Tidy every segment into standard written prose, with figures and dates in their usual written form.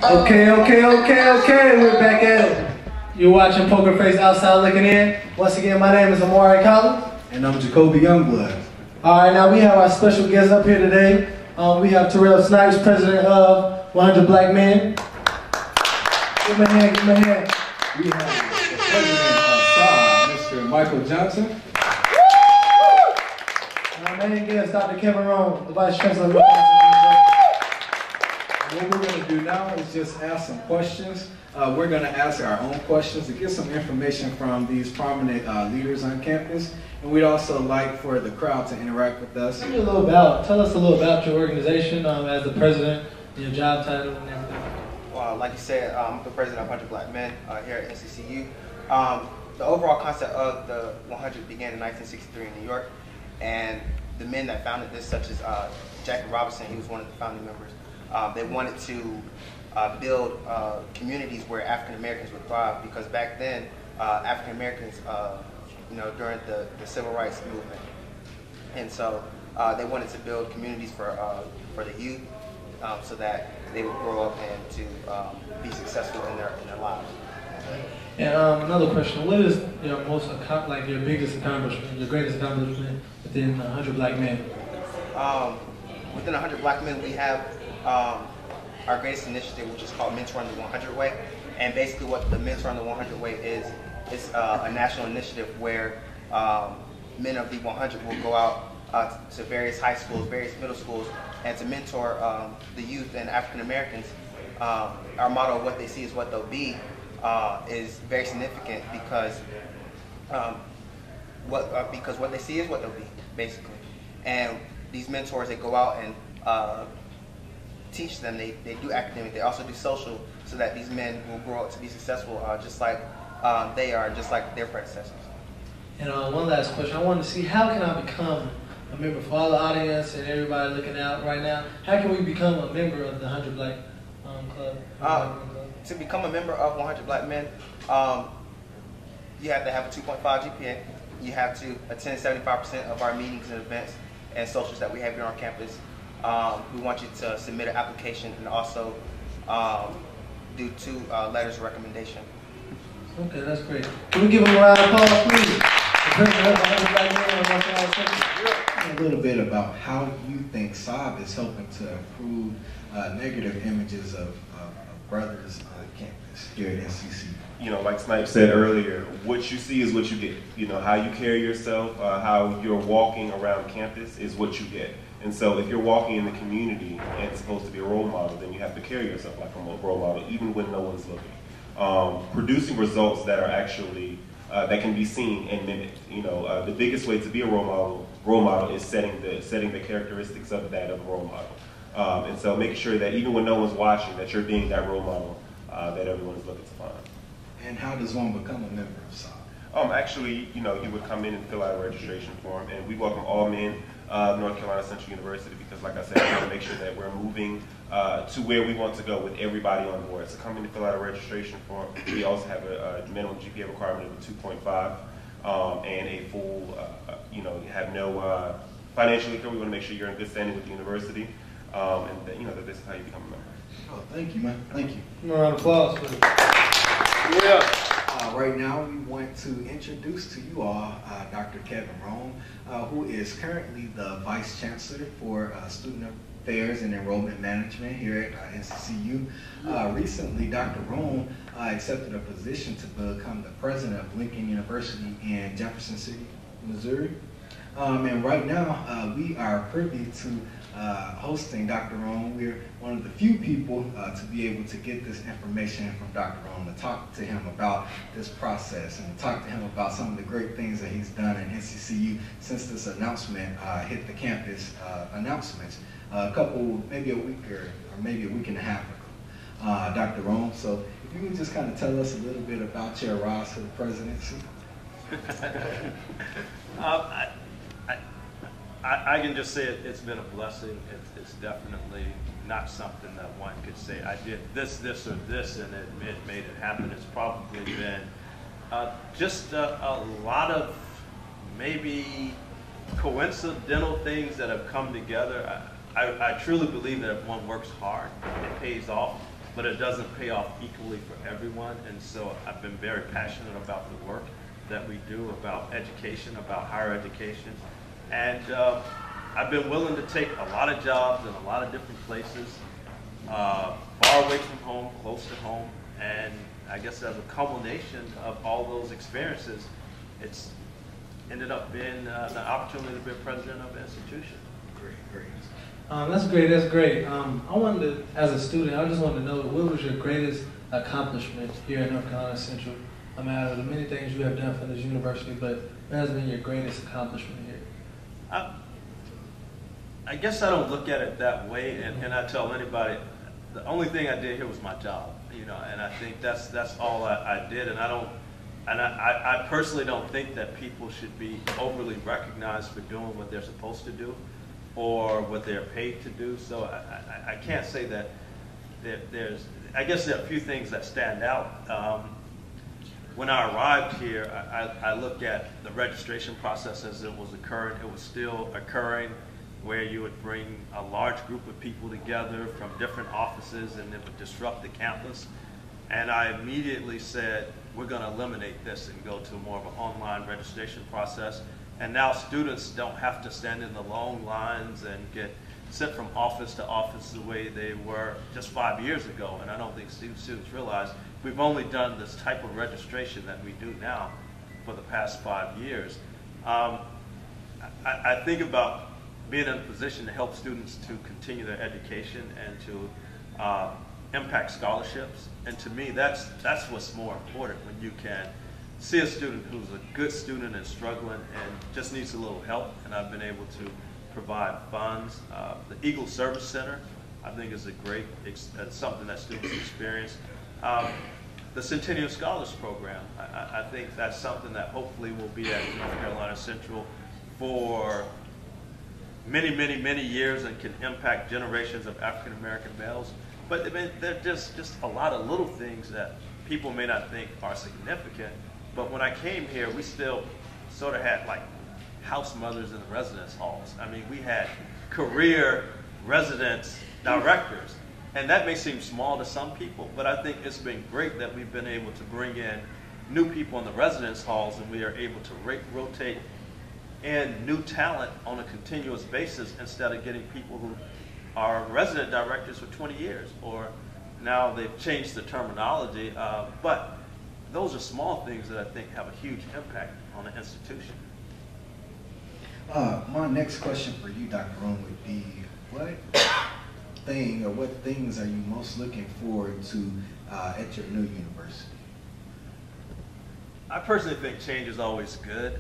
Okay. We're back at it. You're watching Pokerface Outside Looking In. Once again, my name is Amari Collins. And I'm Jacoby Youngblood. Alright, now we have our special guest up here today. We have Terrell Snipes, president of 100 Black Men. Give him a hand. We have the president of SAA, Mr. Michael Johnson. And our main guest, Dr. Kevin Rohn, the vice chancellor. What we're going to do now is just ask some questions. We're going to ask our own questions to get some information from these prominent leaders on campus. And we'd also like for the crowd to interact with us. Tell us a little about your organization as the president, your job title, and everything. Well, like you said, I'm the president of 100 Black Men here at NCCU. The overall concept of the 100 began in 1963 in New York. And the men that founded this, such as Jackie Robinson, he was one of the founding members. They wanted to build communities where African Americans would thrive, because back then African Americans, during the civil rights movement, and so they wanted to build communities for the youth, so that they would grow up and to be successful in their lives. And another question: what is your your biggest accomplishment, your greatest accomplishment within 100 Black Men? Within 100 Black Men, we have our greatest initiative, which is called Mentoring the 100 Way. And basically what the Mentoring the 100 Way is, it's a national initiative where men of the 100 will go out to various high schools, various middle schools, and to mentor the youth and African Americans. Our motto, what they see is what they'll be, is very significant, because what they see is what they'll be, basically. And these mentors, they go out and teach them. They do academic, they also do social, so that these men will grow up to be successful, just like they are, just like their predecessors. And one last question: I want to see, how can I become a member, for all the audience and everybody looking out right now? How can we become a member of the 100 Black Club? To become a member of 100 Black Men, you have to have a 2.5 GPA. You have to attend 75% of our meetings and events and socials that we have here on campus. We want you to submit an application and also do 2 letters of recommendation. Okay, that's great. Can we give them a round of applause, please? The president of 100 Black Men. A little bit about how you think SAA is helping to improve negative images of brothers on campus here at NCCU. Like Snipe said earlier, what you see is what you get. How you carry yourself, how you're walking around campus is what you get. And so if you're walking in the community and it's supposed to be a role model, then you have to carry yourself like a role model, even when no one's looking. Producing results that are actually, that can be seen and mimicked. The biggest way to be a role model is setting the characteristics of that of a role model. And so making sure that even when no one's watching, that you're being that role model that everyone is looking to find. And how does one become a member of SAA? Actually, you would come in and fill out a registration form, and we welcome all men of North Carolina Central University, because like I said, we want to make sure that we're moving to where we want to go with everybody on board. So come in and fill out a registration form. We also have a minimum GPA requirement of 2.5 and a full, you have no financial income. We want to make sure you're in good standing with the university, and that this is how you become a member. Oh, thank you, man. Thank you. A round of applause, please. Yeah. Right now, we want to introduce to you all Dr. Kevin Rohn, who is currently the Vice Chancellor for Student Affairs and Enrollment Management here at NCCU. Recently, Dr. Rohn accepted a position to become the President of Lincoln University in Jefferson City, Missouri. And right now, we are privy to hosting Dr. Rohn. We're one of the few people to be able to get this information from Dr. Rohn, to talk to him about this process and to talk to him about some of the great things that he's done in NCCU since this announcement hit the campus announcements maybe a week or maybe a week and a half ago. Dr. Rohn, so if you can just kind of tell us a little bit about your rise to the presidency. I can just say it's been a blessing. It's definitely not something that one could say, I did this, or this, and it made it happen. It's probably been just a lot of maybe coincidental things that have come together. I truly believe that if one works hard, it pays off. but it doesn't pay off equally for everyone. And so I've been very passionate about the work that we do, about education, about higher education. And I've been willing to take a lot of jobs in a lot of different places, far away from home, close to home. And I guess as a culmination of all those experiences, it's ended up being the opportunity to be president of an institution. Great. That's great. That's great. I wanted to, as a student, I just wanted to know, what was your greatest accomplishment here at North Carolina Central? Out of the many things you have done for this university, but what has been your greatest accomplishment here? I guess I don't look at it that way, and I tell anybody, the only thing I did here was my job, you know, and I think that's all I did, and I personally don't think that people should be overly recognized for doing what they're supposed to do or what they're paid to do. So I can't say that there's, I guess there are a few things that stand out. When I arrived here, I looked at the registration process as it was occurring. It was still occurring, where you would bring a large group of people together from different offices and it would disrupt the campus. And I immediately said, we're going to eliminate this and go to more of an online registration process. And now students don't have to stand in the long lines and get sent from office to office the way they were just 5 years ago. And I don't think students realize we've only done this type of registration that we do now for the past 5 years. I think about being in a position to help students to continue their education and to impact scholarships. And to me, that's what's more important, when you can see a student who's a good student and struggling and just needs a little help. And I've been able to provide funds. The Eagle Service Center, I think, is a great, something that students experience. The Centennial Scholars Program, I think that's something that hopefully will be at North Carolina Central for many, many, many years and can impact generations of African American males. But they're just a lot of little things that people may not think are significant. But when I came here, we still sort of had like house mothers in the residence halls. I mean, we had career residence directors. And that may seem small to some people, but I think it's been great that we've been able to bring in new people in the residence halls, and we are able to rotate in new talent on a continuous basis instead of getting people who are resident directors for 20 years, or now they've changed the terminology, but those are small things that I think have a huge impact on the institution. My next question for you, Dr. Rohn, would be, what things are you most looking forward to at your new university? I personally think change is always good.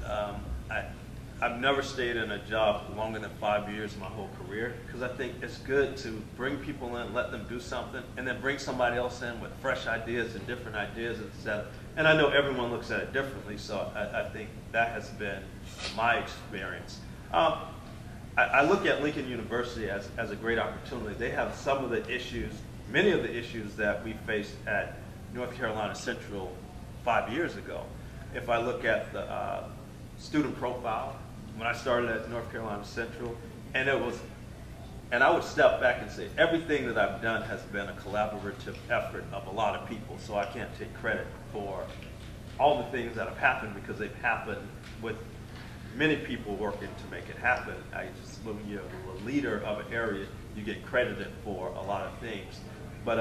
I've never stayed in a job longer than 5 years my whole career, because I think it's good to bring people in, let them do something, and then bring somebody else in with fresh ideas and different ideas instead. And I know everyone looks at it differently, so I think that has been my experience. I look at Lincoln University as a great opportunity. They have some of the issues, many of the issues that we faced at North Carolina Central 5 years ago. If I look at the student profile, when I started at North Carolina Central, and I would step back and say, everything that I've done has been a collaborative effort of a lot of people, so I can't take credit for all the things that have happened, because they've happened with many people working to make it happen. When you're a leader of an area, you get credited for a lot of things. But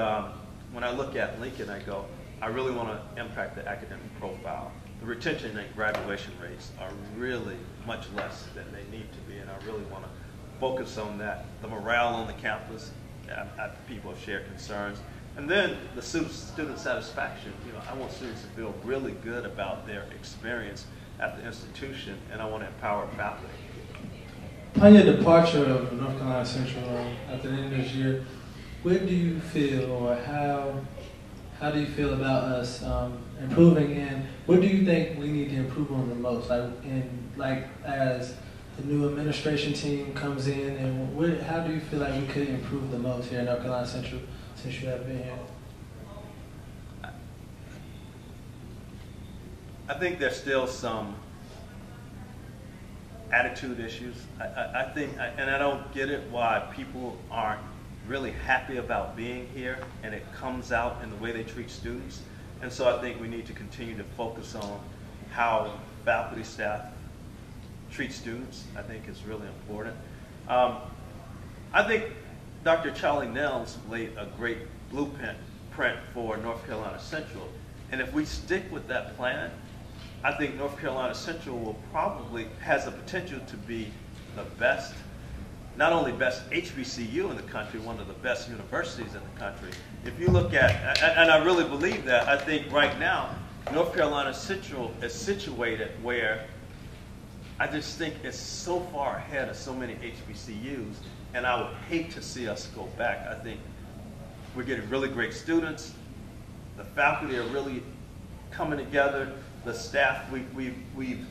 when I look at Lincoln, I go, I really want to impact the academic profile. The retention and graduation rates are really much less than they need to be, and I really want to focus on that. The morale on the campus, people have shared concerns. And then the student satisfaction. You know, I want students to feel really good about their experience at the institution, and I want to empower faculty. On your departure of North Carolina Central at the end of this year, where do you feel, or how do you feel about us improving, and what do you think we need to improve on the most? Like as the new administration team comes in, and how do you feel like we could improve the most here at North Carolina Central since you have been here? I think there's still some attitude issues. I think, and I don't get it, why people aren't really happy about being here, and it comes out in the way they treat students. And so I think we need to continue to focus on how faculty, staff treat students. I think is really important. I think Dr. Charlie Nels laid a great blueprint for North Carolina Central. And if we stick with that plan, I think North Carolina Central will probably has the potential to be the best, not only best HBCU in the country, one of the best universities in the country. If you look at, and I really believe that, I think right now, North Carolina Central is situated where I just think it's so far ahead of so many HBCUs, and I would hate to see us go back. I think we're getting really great students. The faculty are really coming together. The staff, we've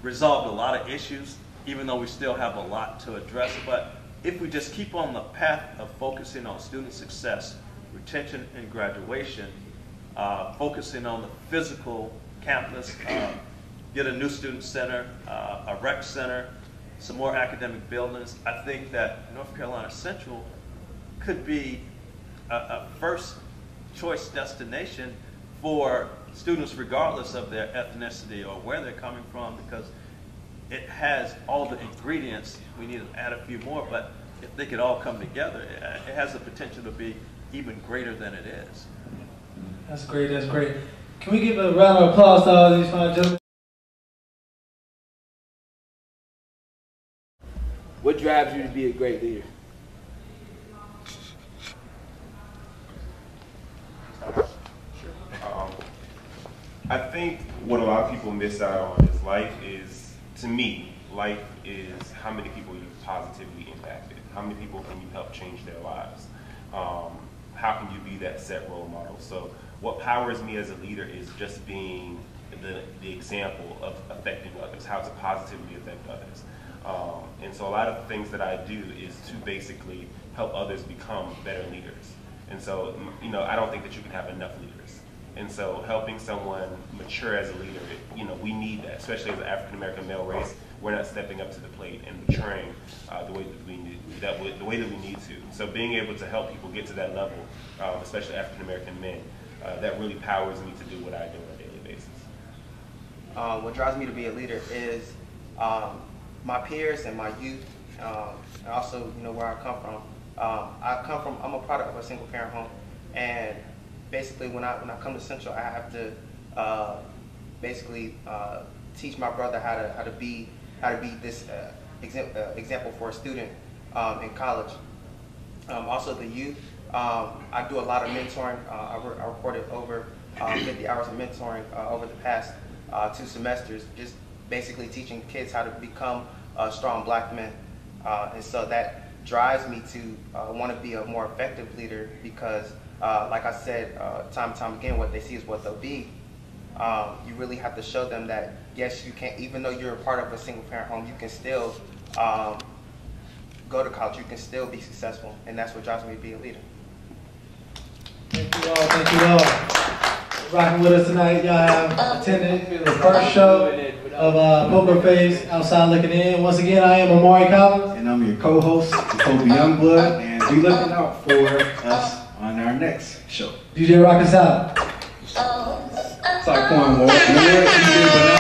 resolved a lot of issues, even though we still have a lot to address. But if we just keep on the path of focusing on student success, retention and graduation, focusing on the physical campus, get a new student center, a rec center, some more academic buildings, I think that North Carolina Central could be a first choice destination for students regardless of their ethnicity or where they're coming from, because it has all the ingredients. We need to add a few more, but if they could all come together, it has the potential to be even greater than it is. That's great, that's great. Can we give a round of applause to all these fine gentlemen? What drives you to be a great leader? I think what a lot of people miss out on is to me, life is how many people you positively impacted. How many people can you help change their lives? How can you be that set role model? So what powers me as a leader is just being the example of affecting others, how to positively affect others. And so a lot of the things that I do is to basically help others become better leaders. And so, I don't think that you can have enough leaders. And so helping someone mature as a leader, we need that, especially as an African-American male race. We're not stepping up to the plate and maturing the way that we need to. So being able to help people get to that level, especially African-American men, that really powers me to do what I do on a daily basis. What drives me to be a leader is my peers and my youth, and also where I come from. I'm a product of a single parent home, and basically when I come to Central, I have to teach my brother how to be this example for a student in college. Also the youth, I do a lot of mentoring. I recorded over 50 hours of mentoring over the past 2 semesters, just basically teaching kids how to become strong black men. And so that drives me to want to be a more effective leader, because like I said, time and time again, what they see is what they'll be. You really have to show them that, yes, you can, even though you're a part of a single parent home, you can still go to college, you can still be successful, and that's what drives me to be a leader. Thank you all, thank you all. Rocking with us tonight, y'all have attended the first show of Pokerface, Outside Looking In. Once again, I am Amari Collins. And I'm your co-host, Kobe Youngblood, and be looking out for us on our next show. DJ Rock us out. It's like Cornwall.